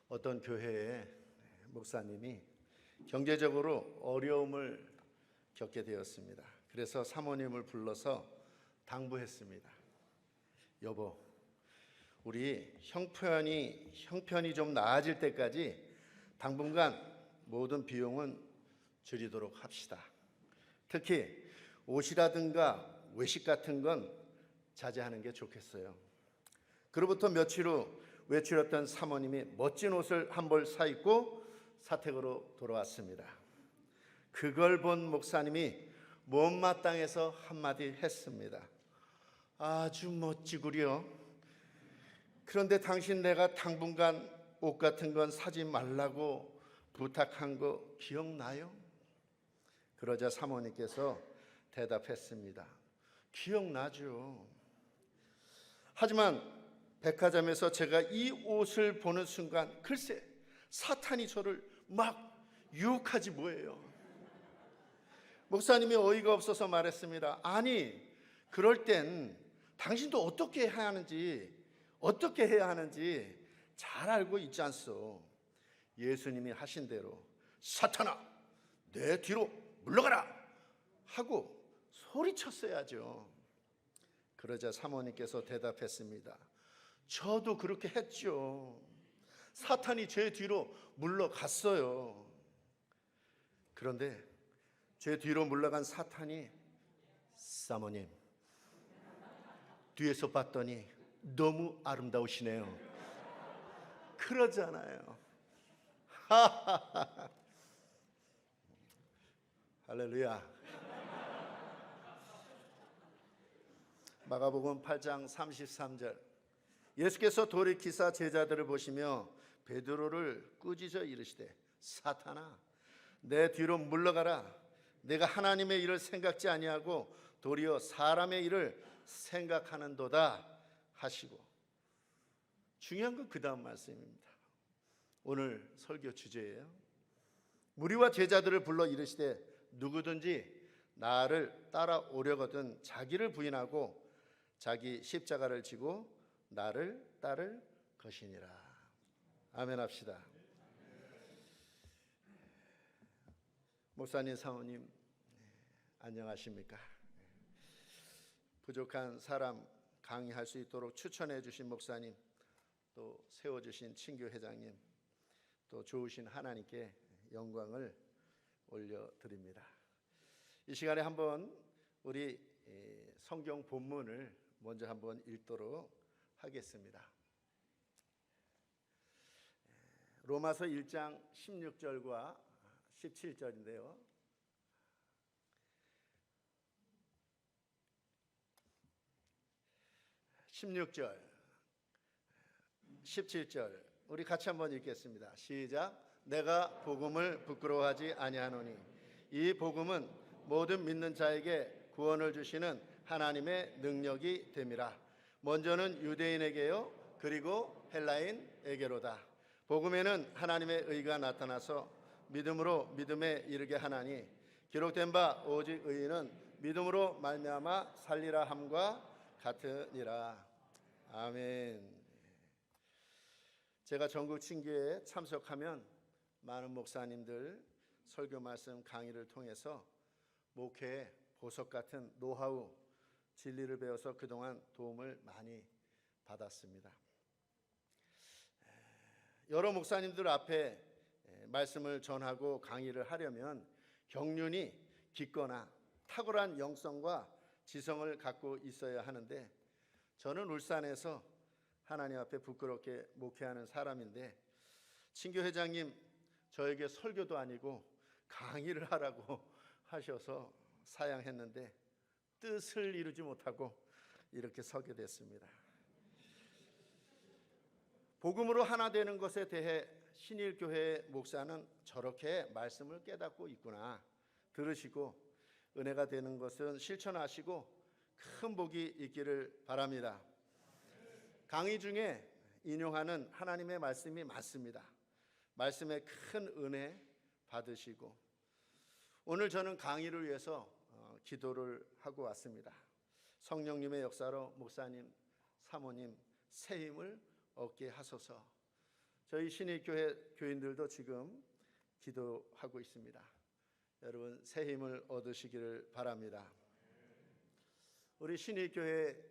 어떤 교회의 목사님이 경제적으로 어려움을 겪게 되었습니다. 그래서 사모님을 불러서 당부했습니다. 여보, 우리 형편이 좀 나아질 때까지 당분간 모든 비용은 줄이도록 합시다. 특히 옷이라든가 외식 같은 건 자제하는 게 좋겠어요. 그로부터 며칠 후 외출했던 사모님이 멋진 옷을 한 벌 사입고 사택으로 돌아왔습니다. 그걸 본 목사님이 못마땅해서 한마디 했습니다. 아주 멋지구려. 그런데 당신 내가 당분간 옷 같은 건 사지 말라고 부탁한 거 기억나요? 그러자 사모님께서 대답했습니다. 기억나죠. 하지만 백화점에서 제가 이 옷을 보는 순간 글쎄 사탄이 저를 막 유혹하지 뭐예요. 목사님이 어이가 없어서 말했습니다. 아니, 그럴 땐 당신도 어떻게 해야 하는지 잘 알고 있지 않소. 예수님이 하신 대로 사탄아 내 뒤로 물러가라 하고 소리쳤어야죠. 그러자 사모님께서 대답했습니다. 저도 그렇게 했죠. 사탄이 제 뒤로 물러갔어요. 그런데 제 뒤로 물러간 사탄이 사모님 뒤에서 봤더니 너무 아름다우시네요. 그러잖아요. 할렐루야. 마가복음 8장 33절 예수께서 돌이키사 제자들을 보시며 베드로를 꾸짖어 이르시되 사탄아 내 뒤로 물러가라. 내가 하나님의 일을 생각지 아니하고 도리어 사람의 일을 생각하는도다 하시고, 중요한 건 그 다음 말씀입니다. 오늘 설교 주제예요. 무리와 제자들을 불러 이르시되 누구든지 나를 따라오려거든 자기를 부인하고 자기 십자가를 지고 나를 따를 것이니라. 아멘 합시다. 목사님, 사모님 안녕하십니까? 부족한 사람 강의할 수 있도록 추천해 주신 목사님, 또 세워주신 친교 회장님, 또 좋으신 하나님께 영광을 올려드립니다. 이 시간에 한번 우리 성경 본문을 먼저 한번 읽도록 하겠습니다. 로마서 1장 16절과 17절인데요. 16절, 17절 우리 같이 한번 읽겠습니다. 시작. 내가 복음을 부끄러워하지 아니하노니 이 복음은 모든 믿는 자에게 구원을 주시는 하나님의 능력이 됨이라. 먼저는 유대인에게요 그리고 헬라인에게로다. 복음에는 하나님의 의가 나타나서 믿음으로 믿음에 이르게 하나니 기록된 바 오직 의인은 믿음으로 말미암아 살리라 함과 같으니라. 아멘. 제가 전국 친교에 참석하면 많은 목사님들 설교 말씀 강의를 통해서 목회의 보석 같은 노하우, 진리를 배워서 그동안 도움을 많이 받았습니다. 여러 목사님들 앞에 말씀을 전하고 강의를 하려면 경륜이 깊거나 탁월한 영성과 지성을 갖고 있어야 하는데, 저는 울산에서 하나님 앞에 부끄럽게 목회하는 사람인데 친교 회장님 저에게 설교도 아니고 강의를 하라고 하셔서 사양했는데 뜻을 이루지 못하고 이렇게 서게 됐습니다. 복음으로 하나 되는 것에 대해 신일교회 목사는 저렇게 말씀을 깨닫고 있구나 들으시고 은혜가 되는 것은 실천하시고 큰 복이 있기를 바랍니다. 강의 중에 인용하는 하나님의 말씀이 많습니다. 말씀에 큰 은혜 받으시고, 오늘 저는 강의를 위해서 기도를 하고 왔습니다. 성령님의 역사로 목사님, 사모님 새 힘을 얻게 하소서. 저희 신익교회 교인들도 지금 기도하고 있습니다. 여러분 새 힘을 얻으시기를 바랍니다. 우리 신익교회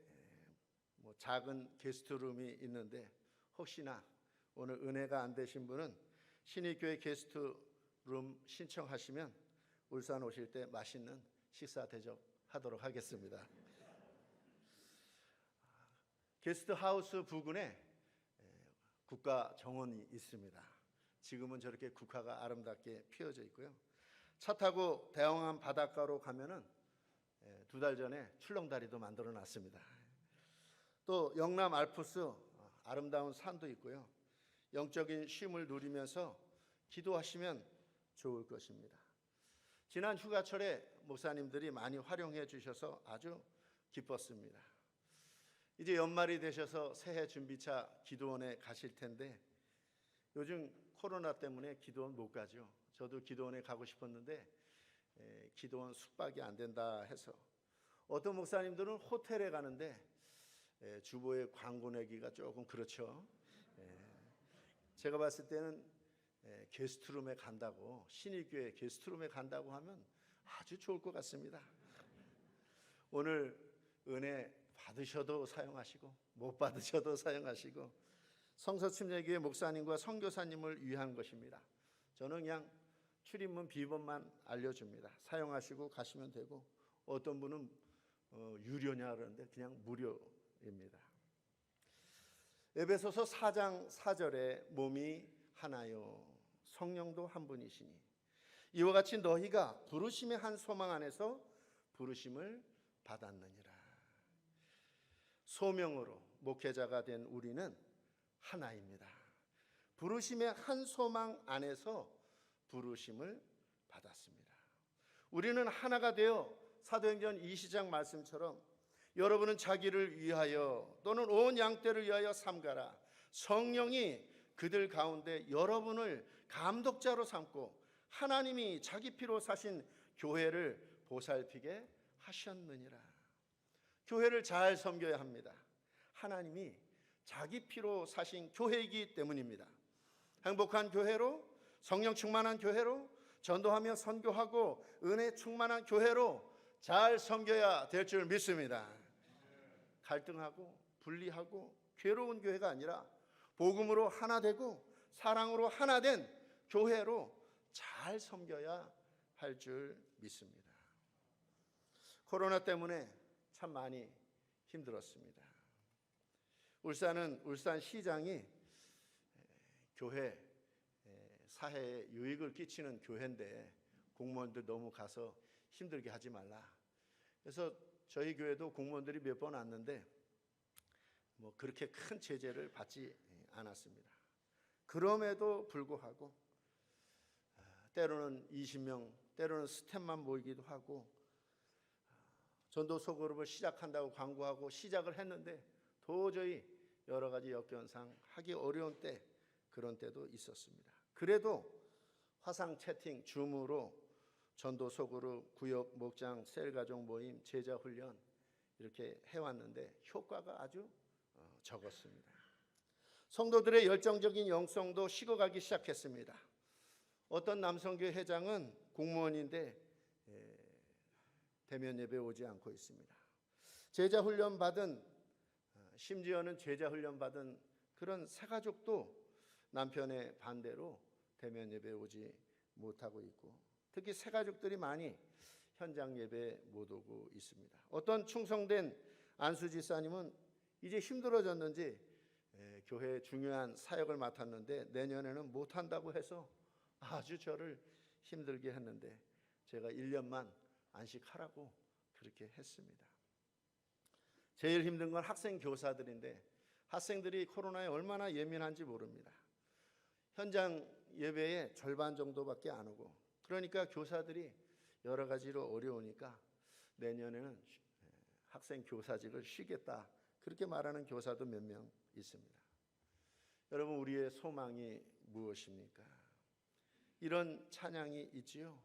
작은 게스트룸이 있는데 혹시나 오늘 은혜가 안 되신 분은 신익교회 게스트룸 신청하시면 울산 오실 때 맛있는 식사 대접하도록 하겠습니다. 게스트하우스 부근에 국가 정원이 있습니다. 지금은 저렇게 국화가 아름답게 피어져 있고요. 차 타고 대왕암 바닷가로 가면은 2달 전에 출렁다리도 만들어 놨습니다. 또 영남 알프스 아름다운 산도 있고요. 영적인 쉼을 누리면서 기도하시면 좋을 것입니다. 지난 휴가철에 목사님들이 많이 활용해 주셔서 아주 기뻤습니다. 이제 연말이 되셔서 새해 준비차 기도원에 가실 텐데 요즘 코로나 때문에 기도원 못 가죠. 저도 기도원에 가고 싶었는데 기도원 숙박이 안 된다 해서 어떤 목사님들은 호텔에 가는데 주보에 광고 내기가 조금 그렇죠. 제가 봤을 때는 게스트룸에 간다고, 신익교회 게스트룸에 간다고 하면 아주 좋을 것 같습니다. 오늘 은혜 받으셔도 사용하시고 못 받으셔도 사용하시고 성서침례교회 목사님과 선교사님을 위한 것입니다. 저는 그냥 출입문 비번만 알려줍니다. 사용하시고 가시면 되고 어떤 분은 유료냐 그러는데 그냥 무료입니다. 에베소서 4장 4절에 몸이 하나요 성령도 한 분이시니 이와 같이 너희가 부르심의 한 소망 안에서 부르심을 받았느니라. 소명으로 목회자가 된 우리는 하나입니다. 부르심의 한 소망 안에서 부르심을 받았습니다. 우리는 하나가 되어 사도행전 20장 말씀처럼 여러분은 자기를 위하여 또는 온 양떼를 위하여 삼가라. 성령이 그들 가운데 여러분을 감독자로 삼고 하나님이 자기 피로 사신 교회를 보살피게 하셨느니라. 교회를 잘 섬겨야 합니다. 하나님이 자기 피로 사신 교회이기 때문입니다. 행복한 교회로, 성령 충만한 교회로, 전도하며 선교하고 은혜 충만한 교회로 잘 섬겨야 될 줄 믿습니다. 갈등하고 분리하고 괴로운 교회가 아니라 복음으로 하나 되고 사랑으로 하나 된 교회로 잘 섬겨야 할 줄 믿습니다. 코로나 때문에 참 많이 힘들었습니다. 울산시장이 교회 사회에 유익을 끼치는 교회인데 공무원들 너무 가서 힘들게 하지 말라. 그래서 저희 교회도 공무원들이 몇 번 왔는데 그렇게 큰 제재를 받지 않았습니다. 그럼에도 불구하고 때로는 20명, 때로는 스텝만 모이기도 하고 전도 소그룹을 시작한다고 광고하고 시작을 했는데 도저히 여러 가지 여건상 하기 어려운 때, 그런 때도 있었습니다. 그래도 화상 채팅, 줌으로 전도 소그룹, 구역 목장, 셀가족 모임, 제자 훈련 이렇게 해왔는데 효과가 아주 적었습니다. 성도들의 열정적인 영성도 식어가기 시작했습니다. 어떤 남성교회 회장은 공무원인데 대면 예배 오지 않고 있습니다. 제자 훈련 받은, 심지어는 제자 훈련 받은 그런 새가족도 남편의 반대로 대면 예배 오지 못하고 있고, 특히 새가족들이 많이 현장 예배 못 오고 있습니다. 어떤 충성된 안수지사님은 이제 힘들어졌는지 교회에 중요한 사역을 맡았는데 내년에는 못한다고 해서 아주 저를 힘들게 했는데 제가 1년만 안식하라고 그렇게 했습니다. 제일 힘든 건 학생 교사들인데 학생들이 코로나에 얼마나 예민한지 모릅니다. 현장 예배의 절반 정도밖에 안 오고, 그러니까 교사들이 여러 가지로 어려우니까 내년에는 학생 교사직을 쉬겠다 그렇게 말하는 교사도 몇 명 있습니다. 여러분, 우리의 소망이 무엇입니까? 이런 찬양이 있지요.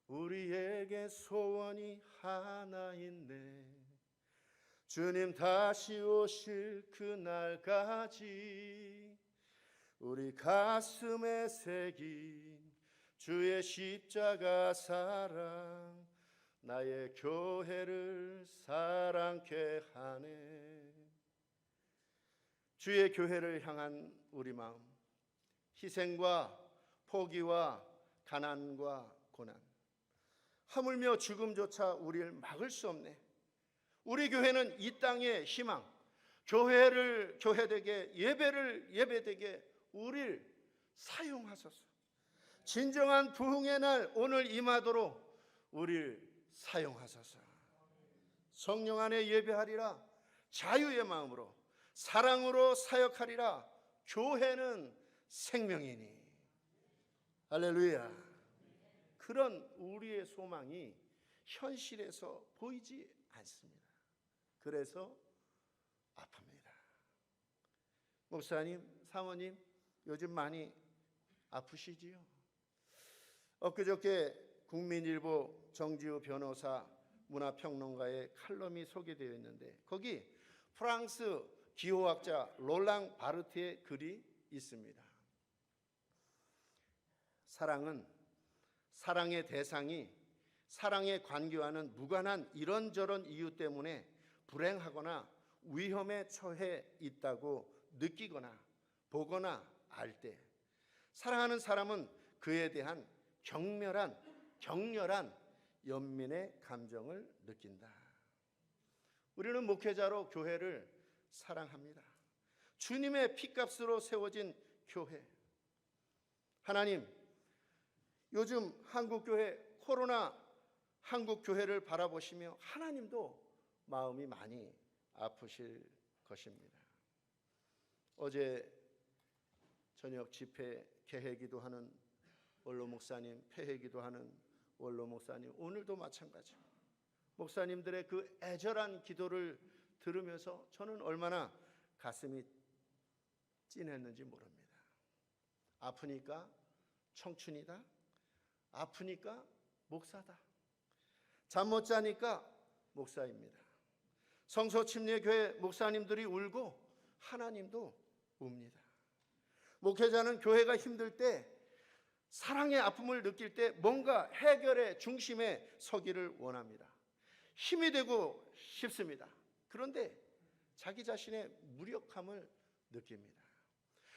우리에게 소원이 하나 있네. 주님 다시 오실 그날까지 우리 가슴에 새긴 주의 십자가 사랑 나의 교회를 사랑케 하네. 주의 교회를 향한 우리 마음, 희생과 포기와 가난과 고난, 하물며 죽음조차 우리를 막을 수 없네. 우리 교회는 이 땅의 희망, 교회를 교회되게, 예배를 예배되게 우리를 사용하소서. 진정한 부흥의 날 오늘 임하도록 우리를 사용하소서. 성령 안에 예배하리라. 자유의 마음으로 사랑으로 사역하리라. 교회는 생명이니. 할렐루야. 그런 우리의 소망이 현실에서 보이지 않습니다. 그래서 아픕니다. 목사님, 사모님, 요즘 많이 아프시지요? 엊그저께 국민일보 정지우 변호사 문화평론가의 칼럼이 소개되어 있는데 거기 프랑스 기호학자 롤랑 바르트의 글이 있습니다. 사랑은 사랑의 대상이 사랑에 관계와는 무관한 이런저런 이유 때문에 불행하거나 위험에 처해 있다고 느끼거나 보거나 알 때 사랑하는 사람은 그에 대한 격렬한 연민의 감정을 느낀다. 우리는 목회자로 교회를 사랑합니다. 주님의 피값으로 세워진 교회. 하나님, 요즘 한국교회, 코로나 한국교회를 바라보시며 하나님도 마음이 많이 아프실 것입니다. 어제 저녁 집회 개회기도 하는 원로 목사님, 폐회기도 하는 원로 목사님, 오늘도 마찬가지. 목사님들의 그 애절한 기도를 들으면서 저는 얼마나 가슴이 찐했는지 모릅니다. 아프니까 청춘이다. 아프니까 목사다. 잠 못 자니까 목사입니다. 성서침례교회 목사님들이 울고 하나님도 웁니다. 목회자는 교회가 힘들 때, 사랑의 아픔을 느낄 때 뭔가 해결의 중심에 서기를 원합니다. 힘이 되고 싶습니다. 그런데 자기 자신의 무력함을 느낍니다.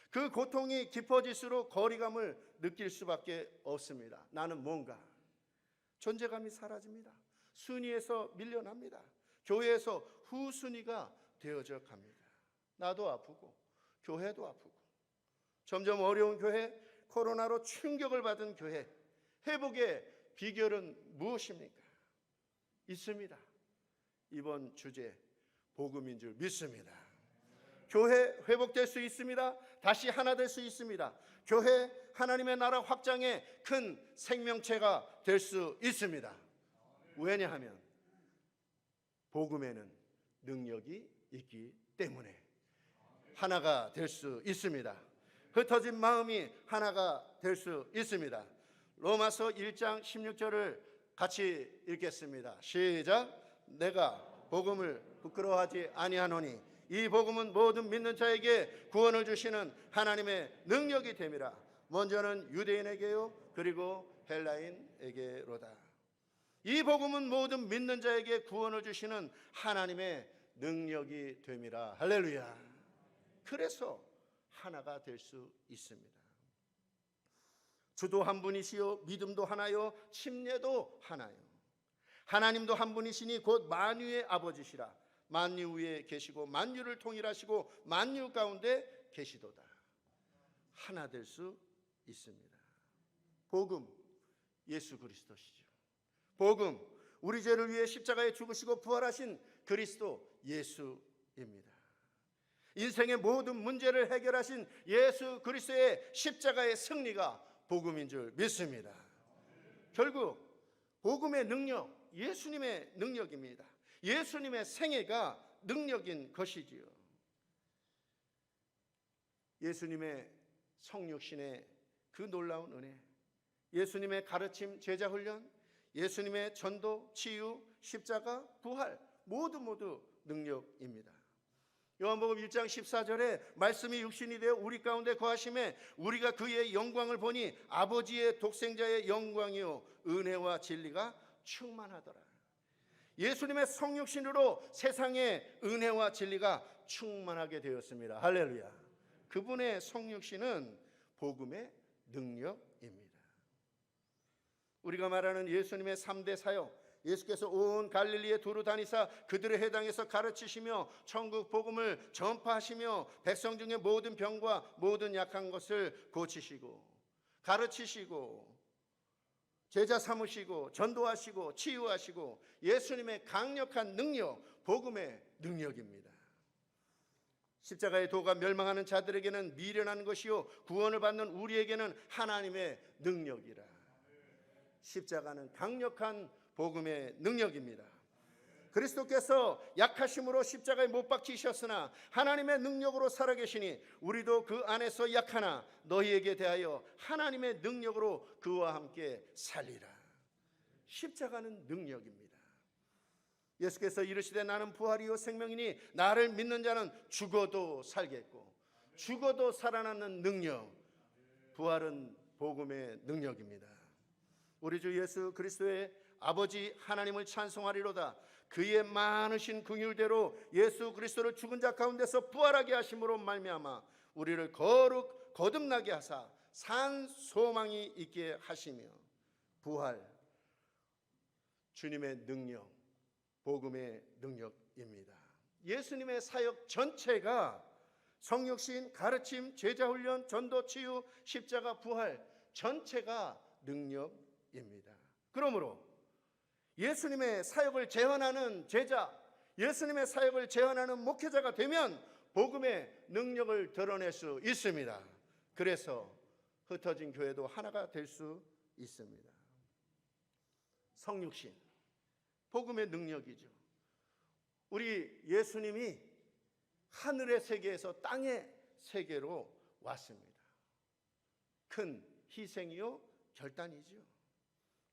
그 고통이 깊어질수록 거리감을 느낄 수밖에 없습니다. 나는 뭔가 존재감이 사라집니다. 순위에서 밀려납니다. 교회에서 후순위가 되어져 갑니다. 나도 아프고 교회도 아프고 점점 어려운 교회, 코로나로 충격을 받은 교회, 회복의 비결은 무엇입니까? 있습니다. 이번 주제 복음인 줄 믿습니다. 교회 회복될 수 있습니다. 다시 하나 될 수 있습니다. 교회 하나님의 나라 확장의 큰 생명체가 될 수 있습니다. 왜냐하면 복음에는 능력이 있기 때문에 하나가 될 수 있습니다. 흩어진 마음이 하나가 될 수 있습니다. 로마서 1장 16절을 같이 읽겠습니다. 시작. 내가 복음을 부끄러워하지 아니하노니 이 복음은 모든 믿는 자에게 구원을 주시는 하나님의 능력이 됨이라. 먼저는 유대인에게요 그리고 헬라인에게로다. 이 복음은 모든 믿는 자에게 구원을 주시는 하나님의 능력이 됨이라. 할렐루야. 그래서 하나가 될 수 있습니다. 주도 한 분이시요 믿음도 하나요 침례도 하나요. 하나님도 한 분이시니 곧 만유의 아버지시라. 만유 위에 계시고 만유를 통일하시고 만유 가운데 계시도다. 하나 될 수 있습니다. 복음 예수 그리스도시죠. 복음 우리 죄를 위해 십자가에 죽으시고 부활하신 그리스도 예수입니다. 인생의 모든 문제를 해결하신 예수 그리스도의 십자가의 승리가 복음인 줄 믿습니다. 결국 복음의 능력, 예수님의 능력입니다. 예수님의 생애가 능력인 것이지요. 예수님의 성육신의 그 놀라운 은혜, 예수님의 가르침, 제자 훈련, 예수님의 전도, 치유, 십자가, 부활 모두 능력입니다. 요한복음 1장 14절에 말씀이 육신이 되어 우리 가운데 거하심에 우리가 그의 영광을 보니 아버지의 독생자의 영광이요 은혜와 진리가 충만하더라. 예수님의 성육신으로 세상의 은혜와 진리가 충만하게 되었습니다. 할렐루야. 그분의 성육신은 복음의 능력입니다. 우리가 말하는 예수님의 3대 사역, 예수께서 온 갈릴리에 두루 다니사 그들의 회당에서 가르치시며 천국 복음을 전파하시며 백성 중에 모든 병과 모든 약한 것을 고치시고 가르치시고 제자 삼으시고 전도하시고 치유하시고 예수님의 강력한 능력, 복음의 능력입니다. 십자가의 도가 멸망하는 자들에게는 미련한 것이요 구원을 받는 우리에게는 하나님의 능력이라. 십자가는 강력한 복음의 능력입니다. 그리스도께서 약하심으로 십자가에 못 박히셨으나 하나님의 능력으로 살아계시니 우리도 그 안에서 약하나 너희에게 대하여 하나님의 능력으로 그와 함께 살리라. 십자가는 능력입니다. 예수께서 이르시되 나는 부활이요 생명이니 나를 믿는 자는 죽어도 살겠고 죽어도 살아나는 능력, 부활은 복음의 능력입니다. 우리 주 예수 그리스도의 아버지 하나님을 찬송하리로다. 그의 많으신 긍휼대로 예수 그리스도를 죽은 자 가운데서 부활하게 하심으로 말미암아 우리를 거듭나게 하사 산 소망이 있게 하시며 부활, 주님의 능력, 복음의 능력입니다. 예수님의 사역 전체가 성육신, 가르침, 제자훈련, 전도, 치유, 십자가, 부활 전체가 능력입니다. 그러므로 예수님의 사역을 재현하는 제자, 예수님의 사역을 재현하는 목회자가 되면 복음의 능력을 드러낼 수 있습니다. 그래서 흩어진 교회도 하나가 될 수 있습니다. 성육신, 복음의 능력이죠. 우리 예수님이 하늘의 세계에서 땅의 세계로 왔습니다. 큰 희생이요 결단이죠.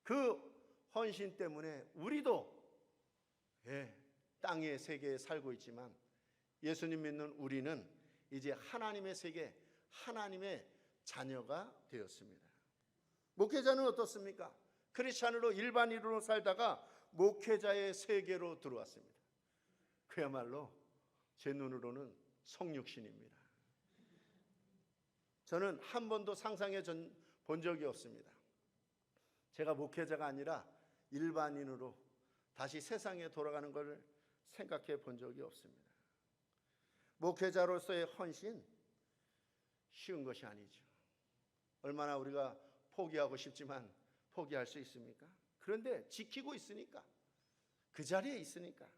그 헌신 때문에 우리도 땅의 세계에 살고 있지만 예수님 믿는 우리는 이제 하나님의 세계, 하나님의 자녀가 되었습니다. 목회자는 어떻습니까? 크리스찬으로 일반인으로 살다가 목회자의 세계로 들어왔습니다. 그야말로 제 눈으로는 성육신입니다. 저는 한 번도 상상해 본 적이 없습니다. 제가 목회자가 아니라 일반인으로 다시 세상에 돌아가는 것을 생각해 본 적이 없습니다. 목회자로서의 헌신 쉬운 것이 아니죠. 얼마나 우리가 포기하고 싶지만 포기할 수 있습니까? 그런데 지키고 있으니까, 그 자리에 있으니까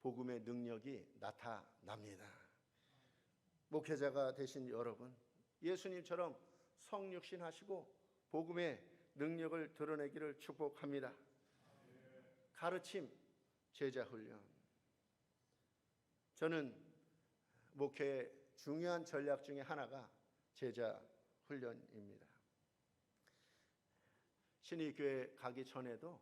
복음의 능력이 나타납니다. 목회자가 되신 여러분, 예수님처럼 성육신하시고 복음의 능력을 드러내기를 축복합니다. 가르침, 제자훈련. 저는 목회의 중요한 전략 중에 하나가 제자훈련입니다. 신의교회 가기 전에도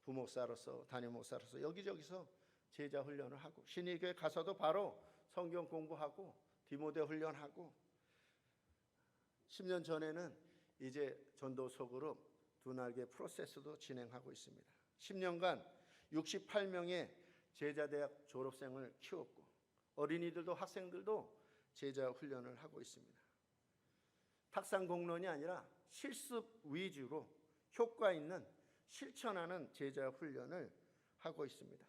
부목사로서 담임목사로서 여기저기서 제자훈련을 하고 신의교회 가서도 바로 성경 공부하고 디모데 훈련하고 10년 전에는 이제 전도 소그룹 두날개 프로세스도 진행하고 있습니다. 10년간 68명의 제자대학 졸업생을 키웠고 어린이들도 학생들도 제자 훈련을 하고 있습니다. 탁상 공론이 아니라 실습 위주로 효과 있는 실천하는 제자 훈련을 하고 있습니다.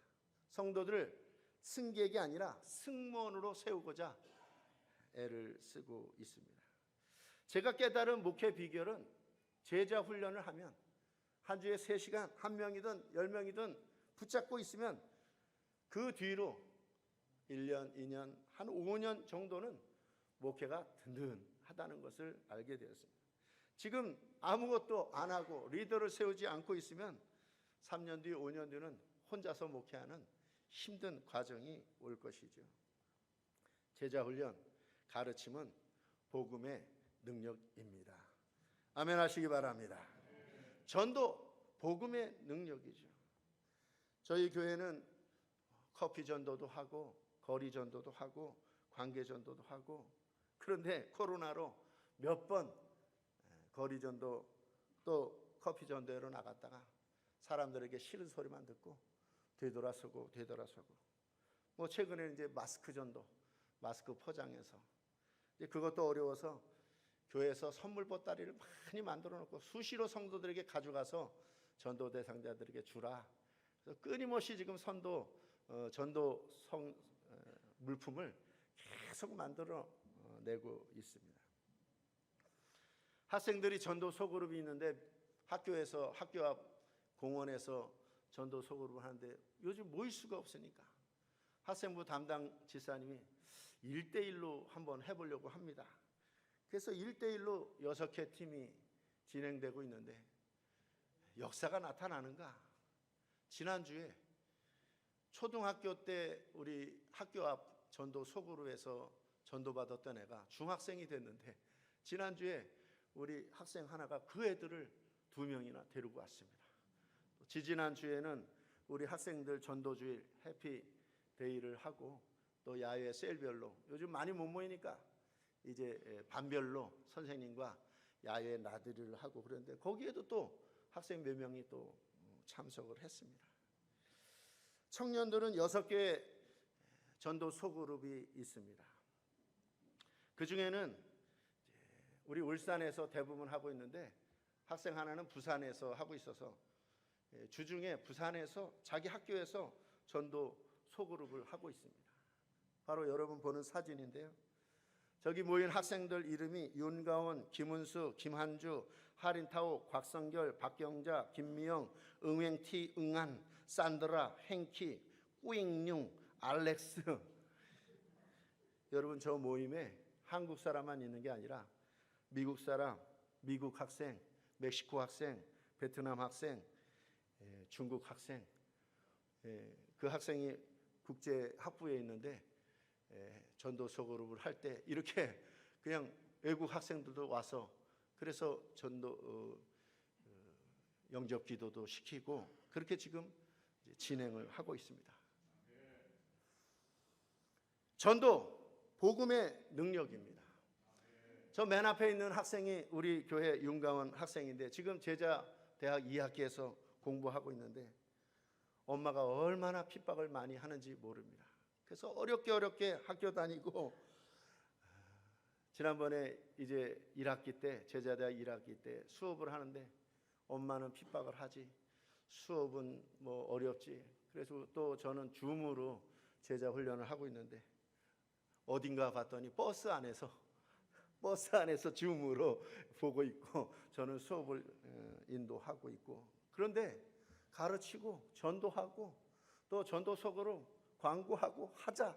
성도들을 승객이 아니라 승무원으로 세우고자 애를 쓰고 있습니다. 제가 깨달은 목회 비결은 제자 훈련을 하면 한 주에 3시간 한 명이든 10명이든 붙잡고 있으면 그 뒤로 1년, 2년, 한 5년 정도는 목회가 든든하다는 것을 알게 되었습니다. 지금 아무것도 안 하고 리더를 세우지 않고 있으면 3년 뒤, 5년 뒤는 혼자서 목회하는 힘든 과정이 올 것이죠. 제자훈련, 가르침은 복음의 능력입니다. 아멘 하시기 바랍니다. 전도, 복음의 능력이죠. 저희 교회는 커피 전도도 하고 거리 전도도 하고 관계 전도도 하고, 그런데 코로나로 몇 번 거리 전도 또 커피 전도회로 나갔다가 사람들에게 싫은 소리만 듣고 되돌아서고 뭐 최근에는 이제 마스크 전도, 마스크 포장해서 이제 그것도 어려워서 교회에서 선물 보따리를 많이 만들어 놓고 수시로 성도들에게 가져가서 전도 대상자들에게 주라. 그래서 끊임없이 지금 전도 물품을 계속 만들어 내고 있습니다. 학생들이 전도 소그룹이 있는데 학교에서 학교 앞 공원에서 전도 소그룹을 하는데 요즘 모일 수가 없으니까 학생부 담당 지사님이 1대1로 한번 해보려고 합니다. 그래서 1대1로 6개 팀이 진행되고 있는데 역사가 나타나는가? 지난주에 초등학교 때 우리 학교 앞 전도 소그룹에서 전도받았던 애가 중학생이 됐는데 지난주에 우리 학생 하나가 그 애들을 2명이나 데리고 왔습니다. 지지난주에는 우리 학생들 전도주일 해피데이를 하고 또 야외 셀별로 요즘 많이 못 모이니까 이제 반별로 선생님과 야외 나들이를 하고 그런데 거기에도 또 학생 몇 명이 또 참석을 했습니다. 청년들은 6개의 전도 소그룹이 있습니다. 그 중에는 우리 울산에서 대부분 하고 있는데 학생 하나는 부산에서 하고 있어서 주중에 부산에서 자기 학교에서 전도 소그룹을 하고 있습니다. 바로 여러분 보는 사진인데요. 저기 모인 학생들 이름이 윤가원, 김은수, 김한주, 하린타오, 곽성결, 박경자, 김미영, 응행티, 응한, 산드라, 행키, 꾸잉뇽, 알렉스. 여러분 저 모임에 한국 사람만 있는 게 아니라 미국 사람, 미국 학생, 멕시코 학생, 베트남 학생, 중국 학생, 그 학생이 국제 학부에 있는데 전도 소그룹을 할 때 이렇게 그냥 외국 학생들도 와서 그래서 전도 영접 기도도 시키고 그렇게 지금 진행을 하고 있습니다. 전도 복음의 능력입니다. 저 맨 앞에 있는 학생이 우리 교회 윤가원 학생인데 지금 제자 대학 2학기에서 공부하고 있는데 엄마가 얼마나 핍박을 많이 하는지 모릅니다. 그래서 어렵게 학교 다니고 지난번에 이제 1학기 때 제자대학 1학기 때 수업을 하는데 엄마는 핍박을 하지 수업은 뭐 어렵지. 그래서 또 저는 줌으로 제자 훈련을 하고 있는데 어딘가 봤더니 버스 안에서 줌으로 보고 있고 저는 수업을 인도하고 있고 그런데 가르치고 전도하고 또 전도 속으로 광고하고 하자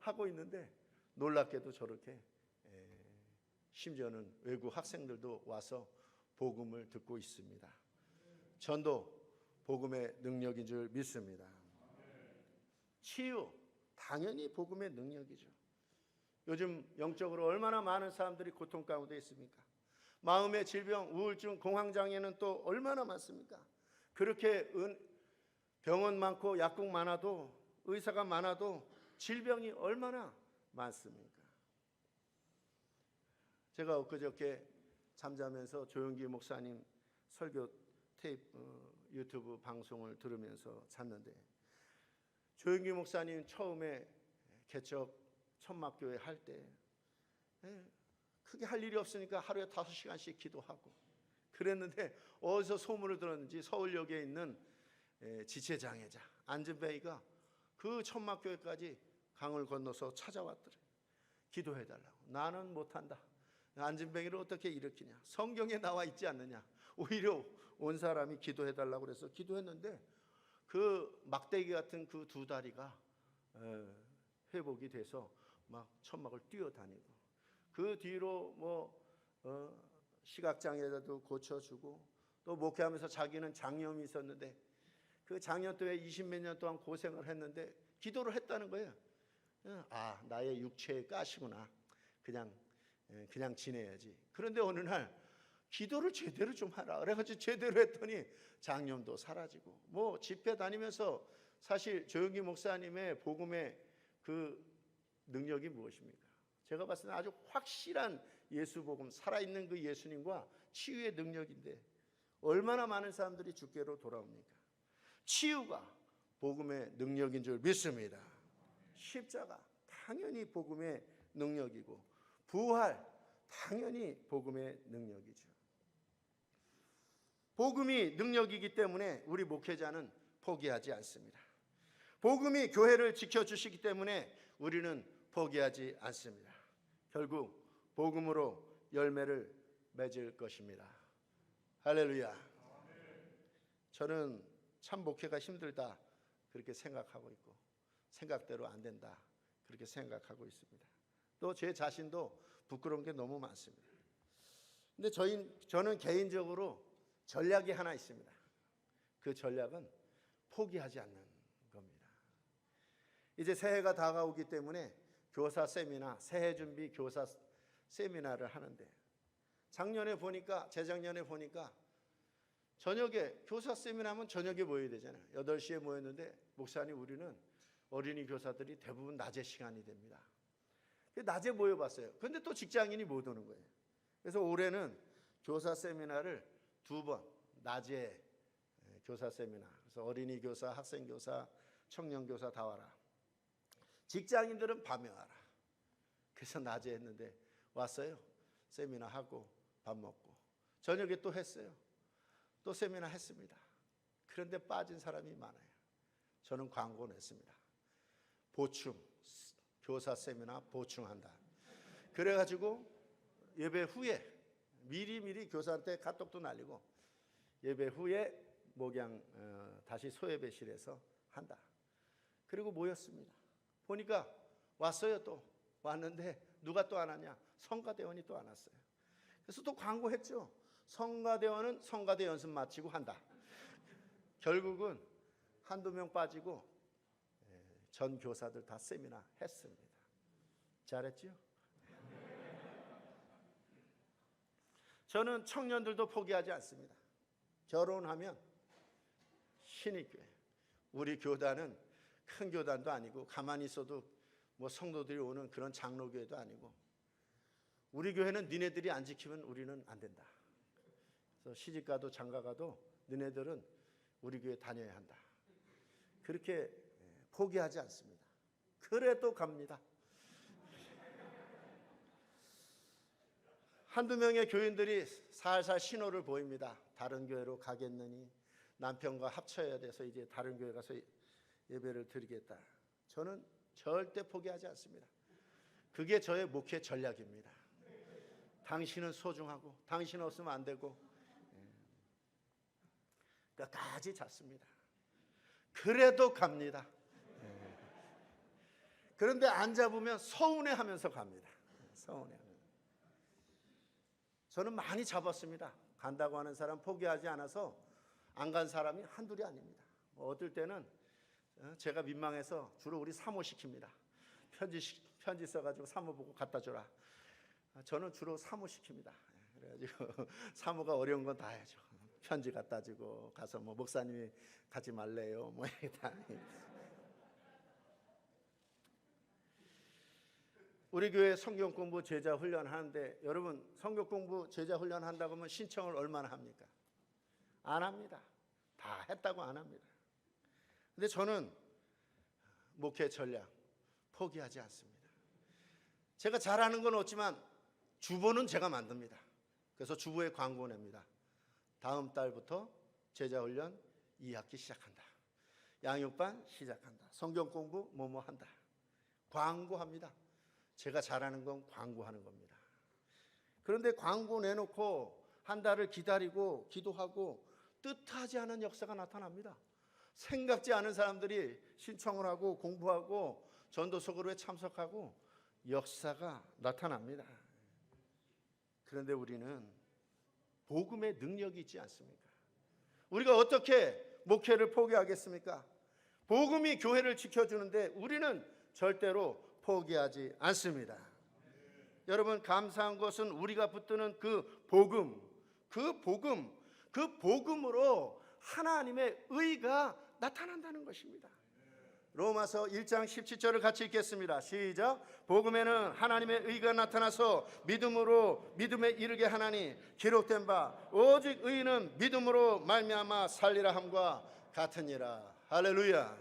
하고 있는데 놀랍게도 저렇게 심지어는 외국 학생들도 와서 복음을 듣고 있습니다. 전도 복음의 능력인 줄 믿습니다. 치유 당연히 복음의 능력이죠. 요즘 영적으로 얼마나 많은 사람들이 고통 가운데 있습니까? 마음의 질병, 우울증, 공황장애는 또 얼마나 많습니까? 그렇게 병원 많고 약국 많아도 의사가 많아도 질병이 얼마나 많습니까? 제가 엊그저께 잠자면서 조용기 목사님 설교 유튜브 방송을 들으면서 잤는데 조용기 목사님 처음에 개척 천막교회 할 때 크게 할 일이 없으니까 하루에 5시간씩 기도하고 그랬는데 어디서 소문을 들었는지 서울역에 있는 지체장애자 안진뱅이가 그 천막교회까지 강을 건너서 찾아왔더래. 기도해달라고. 나는 못한다. 안진뱅이를 어떻게 일으키냐. 성경에 나와 있지 않느냐. 오히려 온 사람이 기도해달라고 그래서 기도했는데 그 막대기 같은 그 2다리가 회복이 돼서 막 천막을 뛰어다니고 그 뒤로 시각장애자도 고쳐주고 또 목회하면서 자기는 장염이 있었는데 그 장염 때문에 20몇 년 동안 고생을 했는데 기도를 했다는 거예요. 아, 나의 육체의 가시구나. 그냥 지내야지. 그런데 어느 날 기도를 제대로 좀 하라. 그래가지고 제대로 했더니 장염도 사라지고 집회 다니면서 사실 조용기 목사님의 복음의 그 능력이 무엇입니까? 제가 봤을 때 아주 확실한 예수복음, 살아있는 그 예수님과 치유의 능력인데 얼마나 많은 사람들이 주께로 돌아옵니까? 치유가 복음의 능력인 줄 믿습니다. 십자가 당연히 복음의 능력이고 부활 당연히 복음의 능력이죠. 복음이 능력이기 때문에 우리 목회자는 포기하지 않습니다. 복음이 교회를 지켜주시기 때문에 우리는 포기하지 않습니다. 결국 복음으로 열매를 맺을 것입니다. 할렐루야. 저는 참 목회가 힘들다 그렇게 생각하고 있고 생각대로 안 된다 그렇게 생각하고 있습니다. 또 제 자신도 부끄러운 게 너무 많습니다. 근데 저는 개인적으로 전략이 하나 있습니다. 그 전략은 포기하지 않는 겁니다. 이제 새해가 다가오기 때문에 교사 세미나, 새해 준비 교사 세미나를 하는데 재작년에 보니까 저녁에 교사 세미나 하면 저녁에 모여야 되잖아요. 8시에 모였는데 목사님 우리는 어린이 교사들이 대부분 낮에 시간이 됩니다. 낮에 모여봤어요. 그런데 또 직장인이 못 오는 거예요. 그래서 올해는 교사 세미나를 2번 낮에 교사 세미나, 그래서 어린이 교사, 학생 교사, 청년 교사 다 와라. 직장인들은 밤에 와라. 그래서 낮에 했는데 왔어요. 세미나 하고 밥 먹고 저녁에 또 했어요. 또 세미나 했습니다. 그런데 빠진 사람이 많아요. 저는 광고 냈습니다. 보충, 교사 세미나 보충한다. 그래가지고 예배 후에 미리 교사한테 카톡도 날리고 예배 후에 목양 다시 소예배실에서 한다. 그리고 모였습니다. 보니까 왔어요. 또 왔는데 누가 또 안 왔냐? 성가대원이 또 안 왔어요. 그래서 또 광고했죠. 성가대원은 성가대 연습 마치고 한다. 결국은 한두 명 빠지고 전 교사들 다 세미나 했습니다. 잘했죠? 저는 청년들도 포기하지 않습니다. 결혼하면 신입교회, 우리 교단은 큰 교단도 아니고 가만히 있어도 뭐 성도들이 오는 그런 장로교회도 아니고 우리 교회는 니네들이 안 지키면 우리는 안 된다. 그래서 시집가도 장가가도 너네들은 우리 교회 다녀야 한다. 그렇게 포기하지 않습니다. 그래도 갑니다. 한두 명의 교인들이 살살 신호를 보입니다. 다른 교회로 가겠느니 남편과 합쳐야 돼서 이제 다른 교회 가서 예배를 드리겠다. 저는 절대 포기하지 않습니다. 그게 저의 목회 전략입니다. 당신은 소중하고 당신 없으면 안 되고 끝까지 잡습니다. 그래도 갑니다. 그런데 안 잡으면 서운해하면서 갑니다. 서운해하면서. 저는 많이 잡았습니다. 간다고 하는 사람 포기하지 않아서 안 간 사람이 한둘이 아닙니다. 어떨 때는 제가 민망해서 주로 우리 사모 시킵니다. 편지 써가지고 사모 보고 갖다 줘라. 저는 주로 사모 시킵니다. 그래가지고 사모가 어려운 건 다 해야죠. 편지 갖다 주고 가서 뭐 목사님이 가지 말래요. 뭐 이렇게 다. 우리 교회 성경 공부 제자 훈련 하는데 여러분 성경 공부 제자 훈련 한다고 하면 신청을 얼마나 합니까? 안 합니다. 다 했다고 안 합니다. 근데 저는 목회 전략 포기하지 않습니다. 제가 잘하는 건 없지만 주보는 제가 만듭니다. 그래서 주보에 광고 냅니다. 다음 달부터 제자 훈련 2학기 시작한다. 양육반 시작한다. 성경 공부 뭐뭐 한다. 광고합니다. 제가 잘하는 건 광고하는 겁니다. 그런데 광고 내놓고 한 달을 기다리고 기도하고 뜻하지 않은 역사가 나타납니다. 생각지 않은 사람들이 신청을 하고 공부하고 전도서구로에 참석하고 역사가 나타납니다. 그런데 우리는 복음의 능력이 있지 않습니까? 우리가 어떻게 목회를 포기하겠습니까? 복음이 교회를 지켜주는데 우리는 절대로 포기하지 않습니다. 여러분 감사한 것은 우리가 붙드는 그 복음으로 하나님의 의가 나타난다는 것입니다. 로마서 1장 17절을 같이 읽겠습니다. 시작. 복음에는 하나님의 의가 나타나서 믿음으로 믿음에 이르게 하나니 기록된 바 오직 의인은 믿음으로 말미암아 살리라 함과 같으니라. 할렐루야.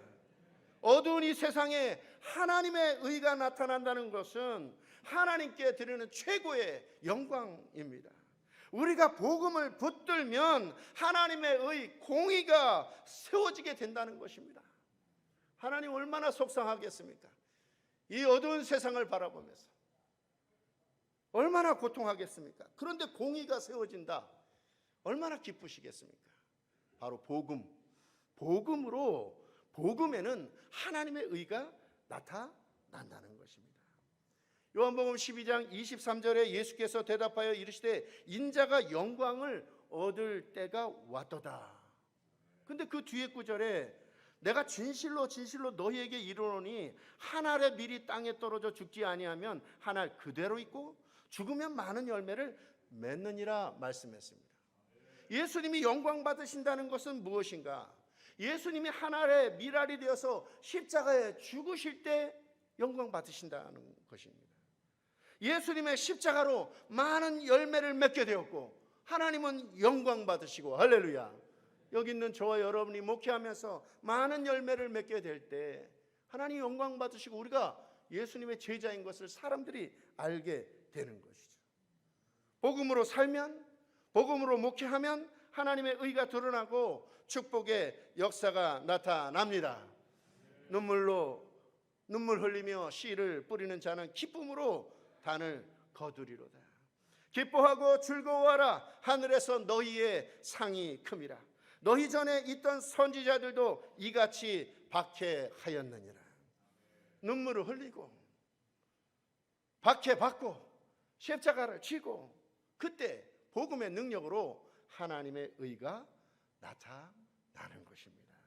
어두운 이 세상에 하나님의 의가 나타난다는 것은 하나님께 드리는 최고의 영광입니다. 우리가 복음을 붙들면 하나님의 의 공의가 세워지게 된다는 것입니다. 하나님 얼마나 속상하겠습니까? 이 어두운 세상을 바라보면서 얼마나 고통하겠습니까? 그런데 공의가 세워진다. 얼마나 기쁘시겠습니까? 바로 복음으로 복음에는 하나님의 의가 나타난다는 것입니다. 요한복음 12장 23절에 예수께서 대답하여 이르시되 인자가 영광을 얻을 때가 왔도다. 근데 그 뒤에 구절에 내가 진실로 진실로 너희에게 이르노니 한 알의 밀이 땅에 떨어져 죽지 아니하면 한 알 그대로 있고 죽으면 많은 열매를 맺느니라 말씀했습니다. 예수님이 영광 받으신다는 것은 무엇인가? 예수님이 한 알의 밀알이 되어서 십자가에 죽으실 때 영광 받으신다는 것입니다. 예수님의 십자가로 많은 열매를 맺게 되었고 하나님은 영광 받으시고, 할렐루야. 여기 있는 저와 여러분이 목회하면서 많은 열매를 맺게 될 때 하나님 영광 받으시고 우리가 예수님의 제자인 것을 사람들이 알게 되는 것이죠. 복음으로 살면, 복음으로 목회하면 하나님의 의가 드러나고 축복의 역사가 나타납니다. 눈물 흘리며 씨를 뿌리는 자는 기쁨으로 단을 거두리로다. 기뻐하고 즐거워하라. 하늘에서 너희의 상이 큼이라. 너희 전에 있던 선지자들도 이같이 박해하였느니라. 눈물을 흘리고 박해받고 십자가를 지고 그때 복음의 능력으로 하나님의 의가 나타나는 것입니다.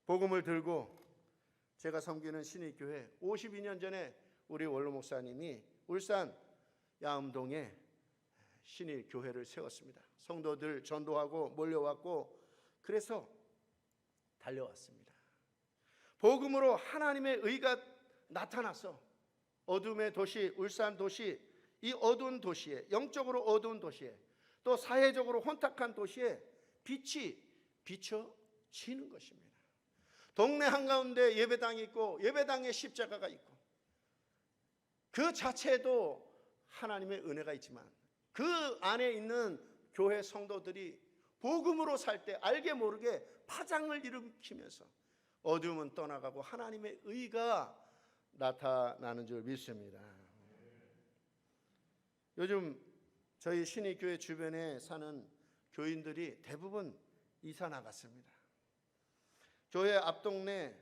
복음을 들고 제가 섬기는 신익교회 52년 전에 우리 원로 목사님이 울산 야암동에 신익교회를 세웠습니다. 성도들 전도하고 몰려왔고 그래서 달려왔습니다. 복음으로 하나님의 의가 나타나서 어둠의 도시 울산 도시, 이 어두운 도시에, 영적으로 어두운 도시에, 또 사회적으로 혼탁한 도시에 빛이 비춰지는 것입니다. 동네 한가운데 예배당이 있고 예배당에 십자가가 있고 그 자체도 하나님의 은혜가 있지만 그 안에 있는 교회 성도들이 복음으로 살 때 알게 모르게 파장을 일으키면서 어둠은 떠나가고 하나님의 의가 나타나는 줄 믿습니다. 요즘 저희 신익교회 주변에 사는 교인들이 대부분 이사 나갔습니다. 교회 앞동네,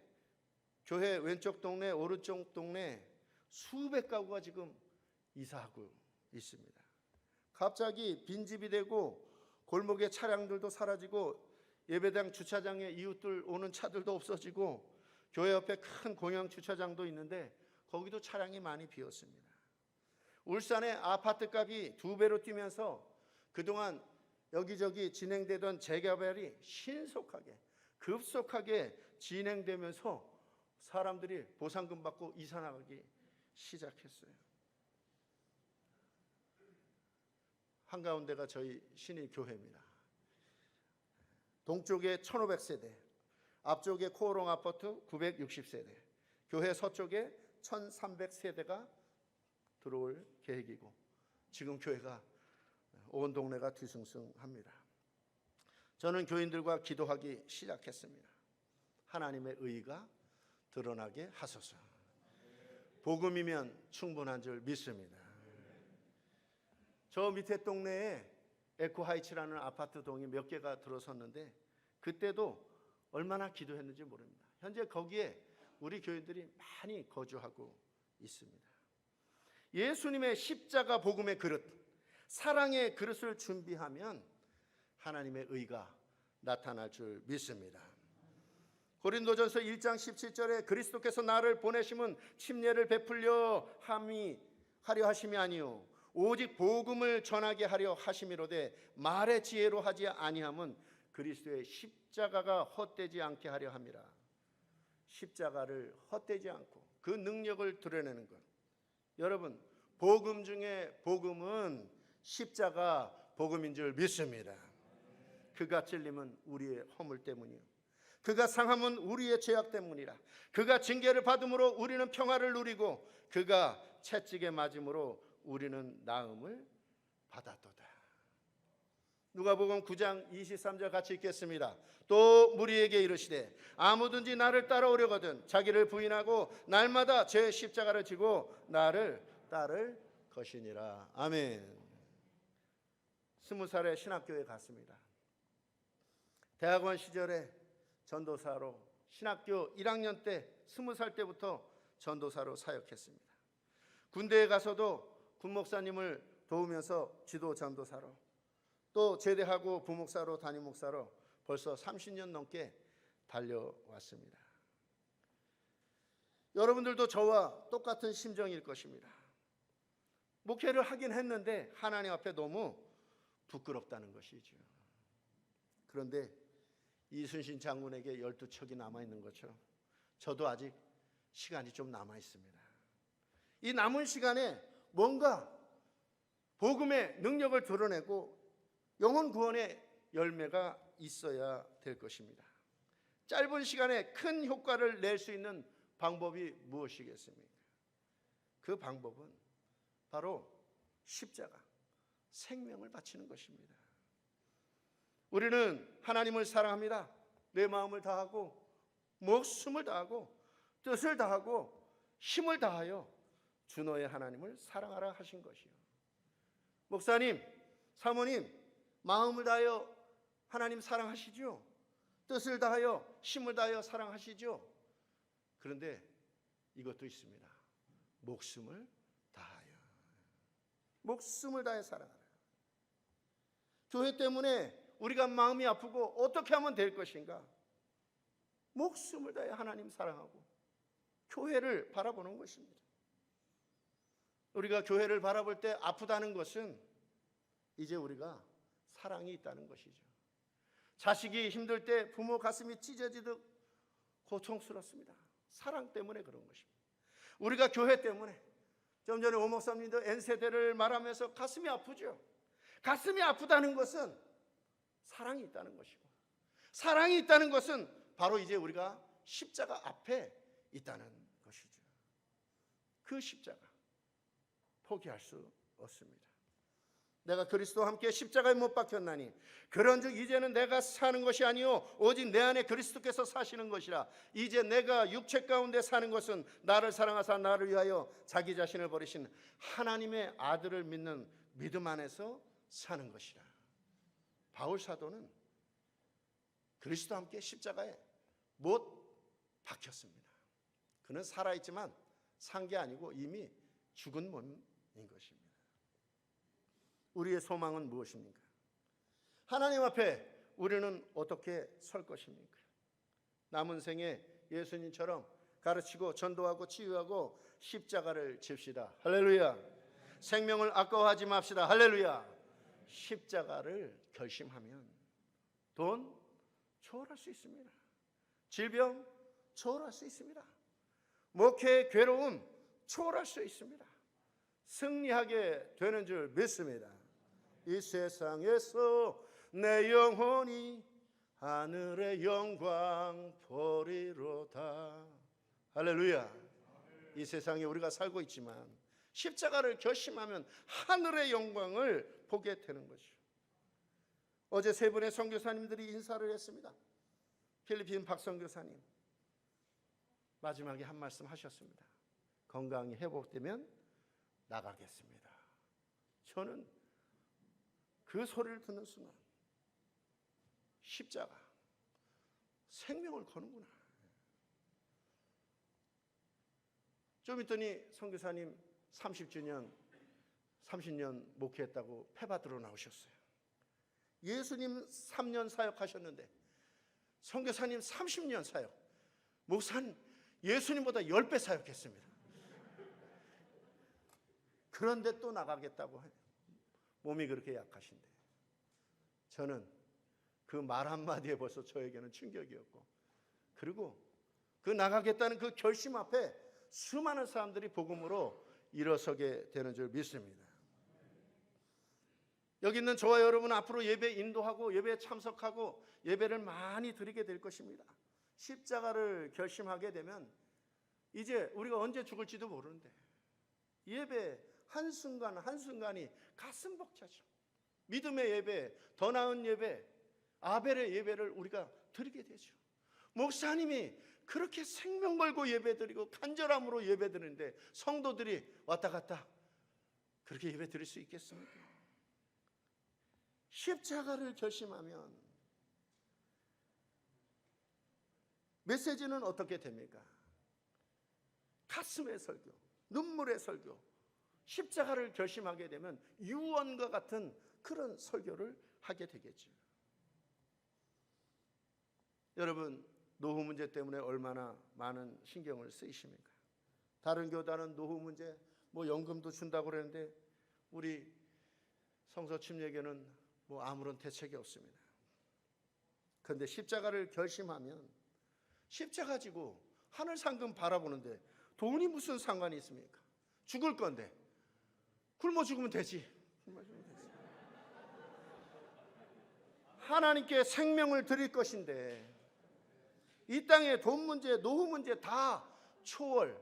교회 왼쪽 동네, 오른쪽 동네 수백 가구가 지금 이사하고 있습니다. 갑자기 빈집이 되고 골목에 차량들도 사라지고 예배당 주차장에 이웃들 오는 차들도 없어지고 교회 옆에 큰 공영 주차장도 있는데 거기도 차량이 많이 비었습니다. 울산의 아파트 값이 2배로 뛰면서 그동안 여기저기 진행되던 재개발이 신속하게 급속하게 진행되면서 사람들이 보상금 받고 이사 나가기 시작했어요. 한가운데가 저희 신일교회입니다. 동쪽에 1500세대, 앞쪽에 코오롱 아파트 960세대, 교회 서쪽에 1300세대가 들어올 계획이고 지금 교회가 온 동네가 뒤숭숭합니다. 저는 교인들과 기도하기 시작했습니다. 하나님의 의가 드러나게 하소서. 복음이면 충분한 줄 믿습니다. 저 밑에 동네에 에코하이츠라는 아파트 동이 몇 개가 들어섰는데 그때도 얼마나 기도했는지 모릅니다. 현재 거기에 우리 교인들이 많이 거주하고 있습니다. 예수님의 십자가 복음의 그릇, 사랑의 그릇을 준비하면 하나님의 의가 나타날 줄 믿습니다. 고린도전서 1장 17절에 그리스도께서 나를 보내심은 침례를 베풀려 하려 하심이 아니요 오직 복음을 전하게 하려 하심이로되 말의 지혜로 하지 아니함은 그리스도의 십자가가 헛되지 않게 하려 함이라. 십자가를 헛되지 않고 그 능력을 드러내는 것. 여러분, 복음 중에 복음은 십자가 복음인 줄 믿습니다. 그가 찔림은 우리의 허물 때문이요, 그가 상함은 우리의 죄악 때문이라. 그가 징계를 받음으로 우리는 평화를 누리고 그가 채찍에 맞음으로 우리는 나음을 받았도다. 누가복음 9장 23절 같이 읽겠습니다. 또 무리에게 이르시되 아무든지 나를 따라오려거든 자기를 부인하고 날마다 제 십자가를 지고 나를 따를 것이니라. 아멘. 20살에 신학교에 갔습니다. 대학원 시절에 전도사로 신학교 1학년 때 20살 때부터 전도사로 사역했습니다. 군대에 가서도 군목사님을 도우면서 지도 전도사로, 또 제대하고 부목사로 담임 목사로 벌써 30년 넘게 달려왔습니다. 여러분들도 저와 똑같은 심정일 것입니다. 목회를 하긴 했는데 하나님 앞에 너무 부끄럽다는 것이죠. 그런데 이순신 장군에게 12척이 남아있는 것처럼 저도 아직 시간이 좀 남아있습니다. 이 남은 시간에 뭔가 복음의 능력을 드러내고 영혼 구원의 열매가 있어야 될 것입니다. 짧은 시간에 큰 효과를 낼 수 있는 방법이 무엇이겠습니까? 그 방법은 바로 십자가, 생명을 바치는 것입니다. 우리는 하나님을 사랑합니다. 내 마음을 다하고 목숨을 다하고 뜻을 다하고 힘을 다하여 주 너의 하나님을 사랑하라 하신 것이요. 목사님, 사모님, 마음을 다하여 하나님 사랑하시죠? 뜻을 다하여 힘을 다하여 사랑하시죠? 그런데 이것도 있습니다. 목숨을 다하여, 목숨을 다해 사랑하라. 교회 때문에 우리가 마음이 아프고 어떻게 하면 될 것인가? 목숨을 다해 하나님 사랑하고 교회를 바라보는 것입니다. 우리가 교회를 바라볼 때 아프다는 것은 이제 우리가 사랑이 있다는 것이죠. 자식이 힘들 때 부모 가슴이 찢어지듯 고통스럽습니다. 사랑 때문에 그런 것입니다. 우리가 교회 때문에, 좀 전에 오 목사님도 N세대를 말하면서 가슴이 아프죠. 가슴이 아프다는 것은 사랑이 있다는 것이고, 사랑이 있다는 것은 바로 이제 우리가 십자가 앞에 있다는 것이죠. 그 십자가 포기할 수 없습니다. 내가 그리스도와 함께 십자가에 못 박혔나니 그런즉 이제는 내가 사는 것이 아니요 오직 내 안에 그리스도께서 사시는 것이라. 이제 내가 육체 가운데 사는 것은 나를 사랑하사 나를 위하여 자기 자신을 버리신 하나님의 아들을 믿는 믿음 안에서 사는 것이라. 바울 사도는 그리스도와 함께 십자가에 못 박혔습니다. 그는 살아있지만 산 게 아니고 이미 죽은 몸인 것입니다. 우리의 소망은 무엇입니까? 하나님 앞에 우리는 어떻게 설 것입니까? 남은 생에 예수님처럼 가르치고 전도하고 치유하고 십자가를 집시다. 할렐루야. 생명을 아까워하지 맙시다. 할렐루야. 십자가를 결심하면 돈 초월할 수 있습니다. 질병 초월할 수 있습니다. 목회의 괴로움 초월할 수 있습니다. 승리하게 되는 줄 믿습니다. 이 세상에서 내 영혼이 하늘의 영광 보리로다. 할렐루야. 이 세상에 우리가 살고 있지만 십자가를 결심하면 하늘의 영광을 보게 되는 것이죠. 어제 세 분의 선교사님들이 인사를 했습니다. 필리핀 박 선교사님 마지막에 한 말씀 하셨습니다. 건강이 회복되면 나가겠습니다. 저는 그 소리를 듣는 순간 십자가, 생명을 거는구나. 좀 있더니 선교사님 30년 목회했다고 폐받으러 나오셨어요. 예수님 3년 사역하셨는데 선교사님 30년 사역, 목사님 예수님보다 10배 사역했습니다. 그런데 또 나가겠다고 해요. 몸이 그렇게 약하신데. 저는 그 말 한마디에 벌써 저에게는 충격이었고, 그리고 그 나가겠다는 그 결심 앞에 수많은 사람들이 복음으로 일어서게 되는 줄 믿습니다. 여기 있는 저와 여러분 앞으로 예배 인도하고 예배에 참석하고 예배를 많이 드리게 될 것입니다. 십자가를 결심하게 되면 이제 우리가 언제 죽을지도 모르는데 예배 한순간 한순간이 가슴 벅차죠. 믿음의 예배, 더 나은 예배, 아벨의 예배를 우리가 드리게 되죠. 목사님이 그렇게 생명 걸고 예배드리고 간절함으로 예배드리는데 성도들이 왔다 갔다 그렇게 예배 드릴 수 있겠습니까? 십자가를 결심하면 메시지는 어떻게 됩니까? 가슴의 설교, 눈물의 설교, 십자가를 결심하게 되면 유언과 같은 그런 설교를 하게 되겠죠. 여러분, 노후 문제 때문에 얼마나 많은 신경을 쓰이십니까? 다른 교단은 노후 문제 뭐 연금도 준다고 그러는데 우리 성서 침례교는 뭐 아무런 대책이 없습니다. 그런데 십자가를 결심하면 십자가 지고 하늘 상금 바라보는데 돈이 무슨 상관이 있습니까? 죽을 건데 굶어 죽으면 되지. 하나님께 생명을 드릴 것인데 이 땅의 돈 문제, 노후 문제 다 초월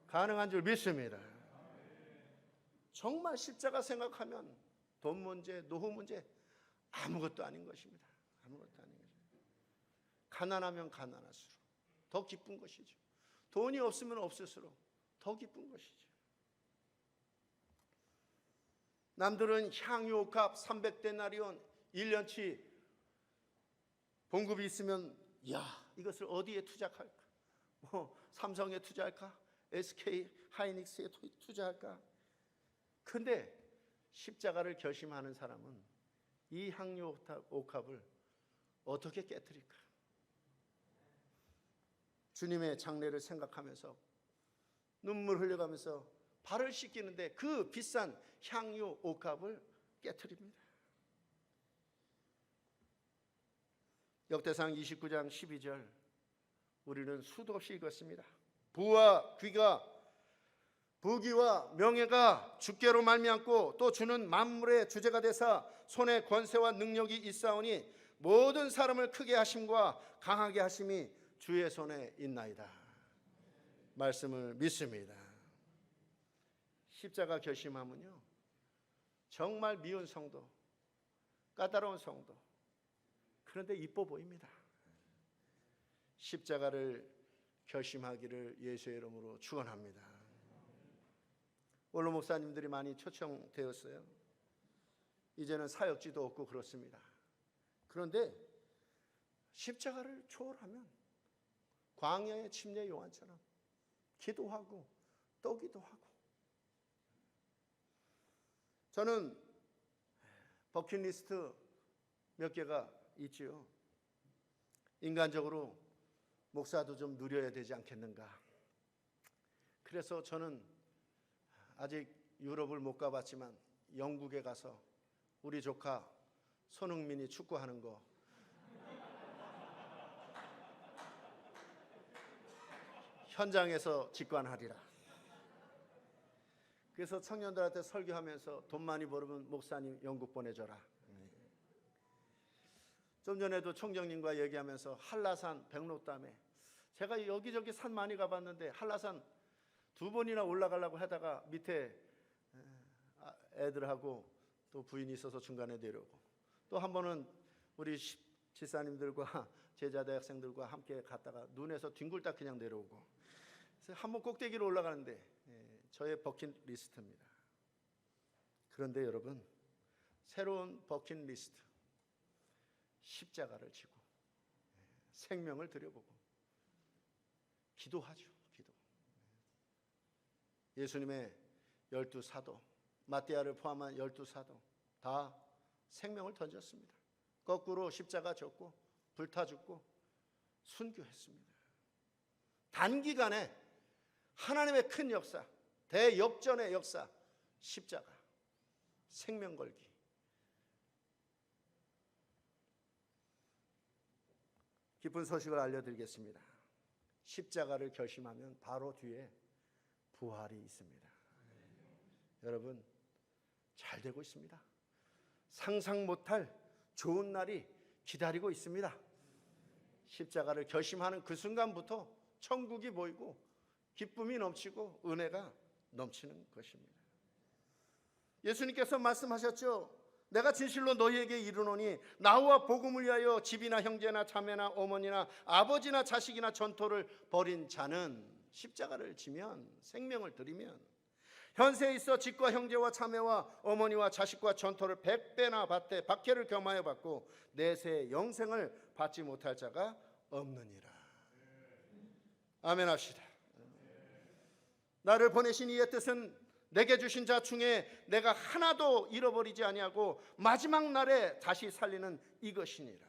가능한 줄 믿습니다. 정말 십자가 생각하면 돈 문제, 노후 문제 아무것도 아닌 것입니다. 아무것도 아닌 것입니다. 가난하면 가난할수록 더 기쁜 것이죠. 돈이 없으면 없을수록 더 기쁜 것이죠. 남들은 향유옥합 300데나리온 1년치 봉급이 있으면 이것을 어디에 투자할까? 뭐 삼성에 투자할까? SK 하이닉스에 투자할까? 근데 십자가를 결심하는 사람은 이 향유옥합을 어떻게 깨뜨릴까? 주님의 장례를 생각하면서 눈물 흘려가면서 발을 씻기는데 그 비싼 향유옥합을 깨뜨립니다. 역대상 29장 12절 우리는 수도 없이 읽었습니다. 부와 귀가 부귀와 명예가 주께로 말미암고 또 주는 만물의 주제가 되사 손에 권세와 능력이 있사오니 모든 사람을 크게 하심과 강하게 하심이 주의 손에 있나이다. 말씀을 믿습니다. 십자가 결심하면요 정말 미운 성도, 까다로운 성도, 그런데 이뻐 보입니다. 십자가를 결심하기를 예수의 이름으로 축원합니다. 원로 목사님들이 많이 초청되었어요. 이제는 사역지도 없고 그렇습니다. 그런데 십자가를 초월하면 광야의 침례 요한처럼 기도하고 떠기도 하고. 저는 버킷리스트 몇 개가 있지요. 인간적으로 목사도 좀 누려야 되지 않겠는가. 그래서 저는 아직 유럽을 못 가봤지만 영국에 가서 우리 조카 손흥민이 축구하는 거 현장에서 직관하리라. 그래서 청년들한테 설교하면서 돈 많이 벌으면 목사님 영국 보내줘라. 좀 전에도 총장님과 얘기하면서 한라산 백록담에 제가 여기저기 산 많이 가봤는데 한라산 2번이나 올라가려고 하다가 밑에 애들하고 또 부인이 있어서 중간에 내려오고 또 한 번은 우리 집사님들과 제자대학생들과 함께 갔다가 눈에서 뒹굴다 그냥 내려오고 그래서 한 번 꼭대기로 올라가는데 저의 버킷리스트입니다. 그런데 여러분 새로운 버킷리스트 십자가를 지고 생명을 들여보고 기도하죠. 기도. 예수님의 12사도 마띠아를 포함한 12사도 다 생명을 던졌습니다. 거꾸로 십자가 졌고 불타 죽고 순교했습니다. 단기간에 하나님의 큰 역사, 대역전의 역사, 십자가, 생명 걸기. 기쁜 소식을 알려드리겠습니다. 십자가를 결심하면 바로 뒤에 부활이 있습니다. 여러분, 잘 되고 있습니다. 상상 못할 좋은 날이 기다리고 있습니다. 십자가를 결심하는 그 순간부터 천국이 보이고 기쁨이 넘치고 은혜가 넘치는 것입니다. 예수님께서 말씀하셨죠. 내가 진실로 너희에게 이르노니 나와 복음을 위하여 집이나 형제나 자매나 어머니나 아버지나 자식이나 전토를 벌인 자는 십자가를 지면, 생명을 드리면 현세에 있어 집과 형제와 자매와 어머니와 자식과 전토를 100배나 받되 박해를 겸하여 받고 내세 영생을 받지 못할 자가 없느니라. 아멘 합시다. 나를 보내신 이의 뜻은 내게 주신 자 중에 내가 하나도 잃어버리지 아니하고 마지막 날에 다시 살리는 이것이니라.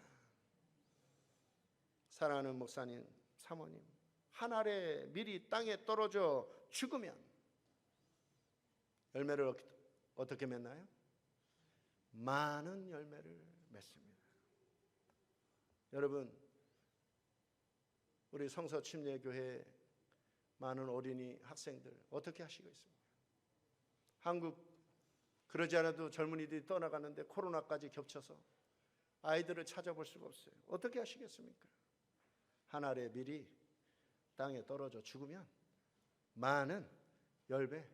사랑하는 목사님, 사모님, 한 알의 밀이 땅에 떨어져 죽으면 열매를 어떻게 맺나요? 많은 열매를 맺습니다. 여러분, 우리 성서 침례교회 많은 어린이 학생들 어떻게 하시고 있습니까? 한국 그러지 않아도 젊은이들이 떠나가는데 코로나까지 겹쳐서 아이들을 찾아볼 수가 없어요. 어떻게 하시겠습니까? 한 알의 밀이 땅에 떨어져 죽으면 많은 열배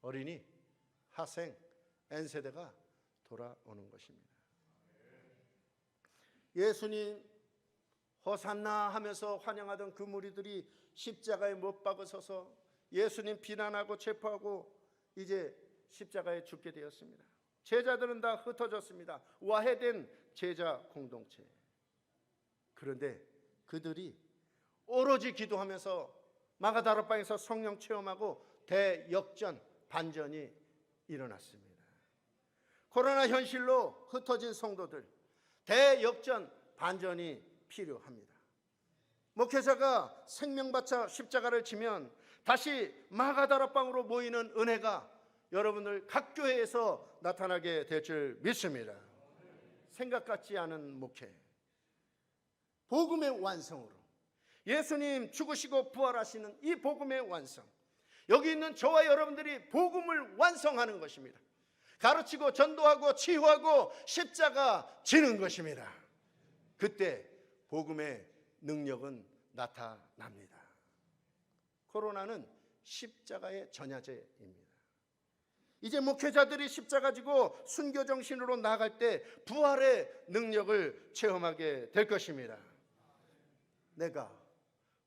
어린이, 학생, N세대가 돌아오는 것입니다. 예수님 호산나 하면서 환영하던 그 무리들이 십자가에 못 박으셔서 예수님 비난하고 체포하고 이제 십자가에 죽게 되었습니다. 제자들은 다 흩어졌습니다. 와해된 제자 공동체. 그런데 그들이 오로지 기도하면서 마가다락방에서 성령 체험하고 대역전 반전이 일어났습니다. 코로나 현실로 흩어진 성도들, 대역전 반전이 필요합니다. 목회자가 생명 바쳐 십자가를 지면 다시 마가다락방으로 모이는 은혜가 여러분들 각 교회에서 나타나게 될 줄 믿습니다. 생각 같지 않은 목회, 복음의 완성으로 예수님 죽으시고 부활하시는 이 복음의 완성, 여기 있는 저와 여러분들이 복음을 완성하는 것입니다. 가르치고 전도하고 치유하고 십자가 지는 것입니다. 그때 복음의 능력은 나타납니다. 코로나는 십자가의 전야제입니다. 이제 목회자들이 십자가 지고 순교 정신으로 나아갈 때 부활의 능력을 체험하게 될 것입니다. 내가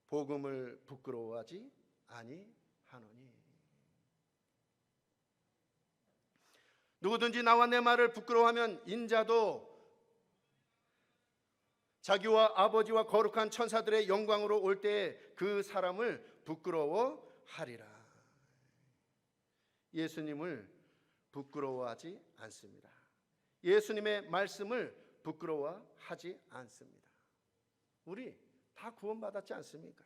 복음을 부끄러워하지 아니하노니. 누구든지 나와 내 말을 부끄러워하면 인자도 자기와 아버지와 거룩한 천사들의 영광으로 올 때에 그 사람을 부끄러워하리라. 예수님을 부끄러워하지 않습니다. 예수님의 말씀을 부끄러워하지 않습니다. 우리 다 구원받았지 않습니까?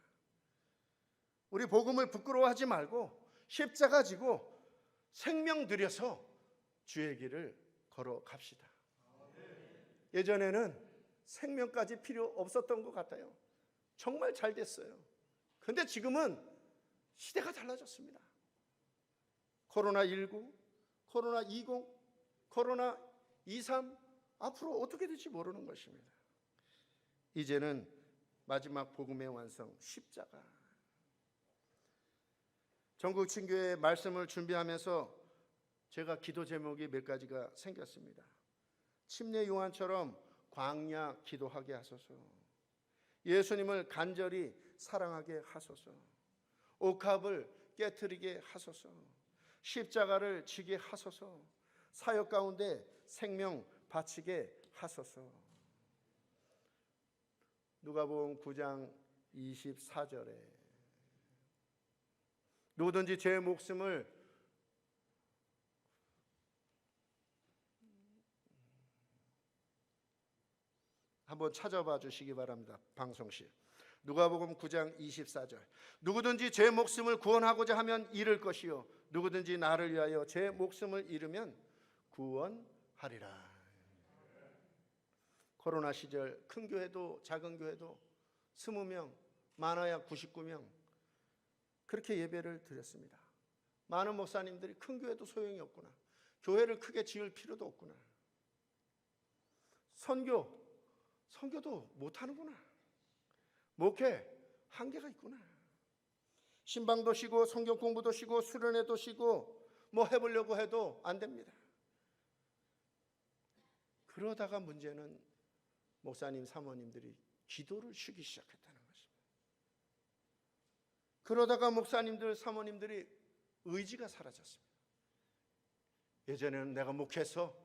우리 복음을 부끄러워하지 말고 십자가 지고 생명 들여서 주의 길을 걸어갑시다. 예전에는 생명까지 필요 없었던 것 같아요. 정말 잘 됐어요. 그런데 지금은 시대가 달라졌습니다. 코로나19, 코로나20, 코로나23 앞으로 어떻게 될지 모르는 것입니다. 이제는 마지막 복음의 완성 십자가. 전국 친교회 말씀을 준비하면서 제가 기도 제목이 몇 가지가 생겼습니다. 침례 요한처럼 광야 기도하게 하소서. 예수님을 간절히 사랑하게 하소서. 옥합을 깨트리게 하소서. 십자가를 지게 하소서. 사역 가운데 생명 바치게 하소서. 누가복음 9장 24절에 누구든지 제 목숨을 한번 찾아봐 주시기 바랍니다. 방송실. 누가복음 9장 24절. 누구든지 제 목숨을 구원하고자 하면 잃을 것이요 누구든지 나를 위하여 제 목숨을 잃으면 구원하리라. 코로나 시절 큰 교회도 작은 교회도 20명, 많아야 99명 그렇게 예배를 드렸습니다. 많은 목사님들이 큰 교회도 소용이 없구나. 교회를 크게 지을 필요도 없구나. 선교도 못하는구나. 목회 한계가 있구나. 신방도 쉬고 성경 공부도 쉬고 수련회도 쉬고 뭐 해보려고 해도 안 됩니다. 그러다가 문제는 목사님 사모님들이 기도를 쉬기 시작했다는 것입니다. 그러다가 목사님들 사모님들이 의지가 사라졌습니다. 예전에는 내가 목회해서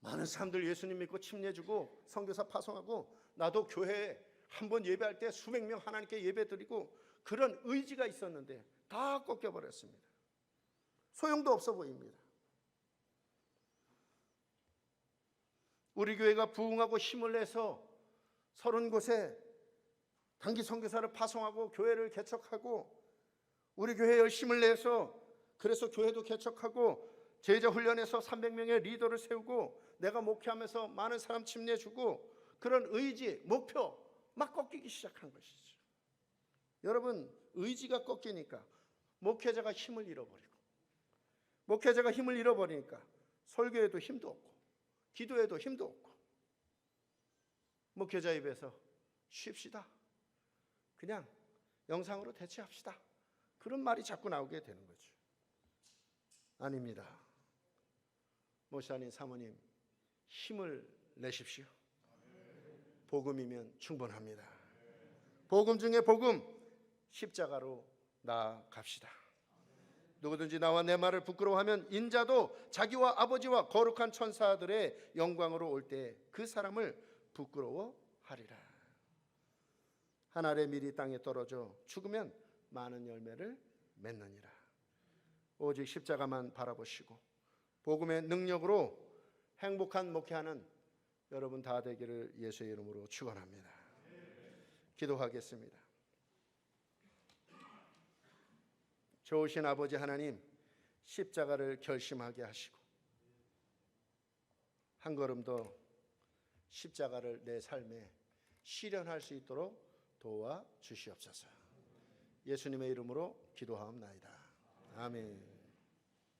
많은 사람들 예수님 믿고 침례주고 선교사 파송하고 나도 교회에 한번 예배할 때 수백 명 하나님께 예배드리고 그런 의지가 있었는데 다 꺾여버렸습니다. 소용도 없어 보입니다. 우리 교회가 부흥하고 힘을 내서 30곳에 단기 선교사를 파송하고 교회를 개척하고 우리 교회에 열심을 내서 그래서 교회도 개척하고 제자 훈련해서 300명의 리더를 세우고 내가 목회하면서 많은 사람 침례주고 그런 의지, 목표 막 꺾이기 시작한 것이죠. 여러분 의지가 꺾이니까 목회자가 힘을 잃어버리고 목회자가 힘을 잃어버리니까 설교에도 힘도 없고 기도에도 힘도 없고 목회자 입에서 쉽시다. 그냥 영상으로 대체합시다. 그런 말이 자꾸 나오게 되는 거죠. 아닙니다. 목사님, 사모님 힘을 내십시오. 복음이면 충분합니다. 복음 중에 복음, 십자가로 나아갑시다. 누구든지 나와 내 말을 부끄러워하면 인자도 자기와 아버지와 거룩한 천사들의 영광으로 올 때 그 사람을 부끄러워하리라. 한 알의 밀이 땅에 떨어져 죽으면 많은 열매를 맺느니라. 오직 십자가만 바라보시고 복음의 능력으로 행복한 목회하는 여러분 다 되기를 예수의 이름으로 축원합니다. 기도하겠습니다. 좋으신 아버지 하나님, 십자가를 결심하게 하시고 한 걸음 더 십자가를 내 삶에 실현할 수 있도록 도와주시옵소서. 예수님의 이름으로 기도하옵나이다. 아멘.